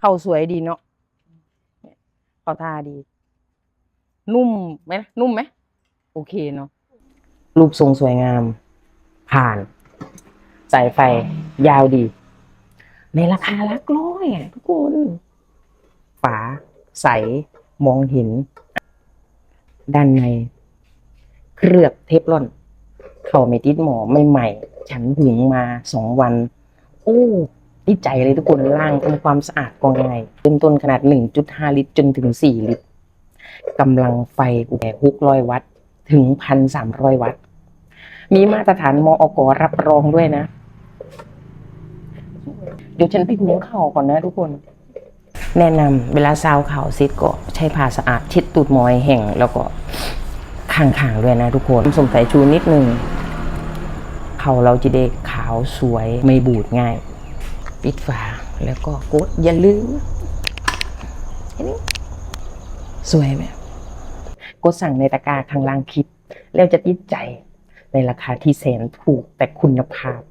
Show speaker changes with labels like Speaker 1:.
Speaker 1: เข้าสวยดีเนาะเข้าท่าดี นุ่มไหมนุ่มไหมโอเคเนาะรูปทรงสวยงาม ผ่านสายไฟยาวดี ในราคาหลักร้อยทุกคนฝาใสมองเห็น ด้านในเคลือบเทฟลอน เข้าไม่ติดหมอใหม่ๆฉันถึงมา2 วัน โอ้ดีใจเลยทุกคนล้างทำความสะอาดก็ง่ายเริ่มต้นขนาด 1.5 ลิตรจนถึง 4 ลิตรกำลังไฟ600 วัตต์ถึง 1,300 วัตต์มีมาตรฐานมอก.รับรองด้วยนะ เดี๋ยวฉันไปหุงข้าวก่อนนะทุกคน แนะนำเวลาซาวข้าวเสร็จก็ใช้ผ้าสะอาดเช็ดตูดหมอยแห้งแล้วก็ข้างๆด้วยนะทุกคนสมสายชูนิดนึงเขาเราจะได้ขาวสวยไม่บูดง่ายปิดฝาแล้วก็กดอย่าลืมสวยไหมกดสั่งในตะกร้าข้างล่างคลิปแล้วจะติดใจในราคาที่แสนถูกแต่คุณภาพ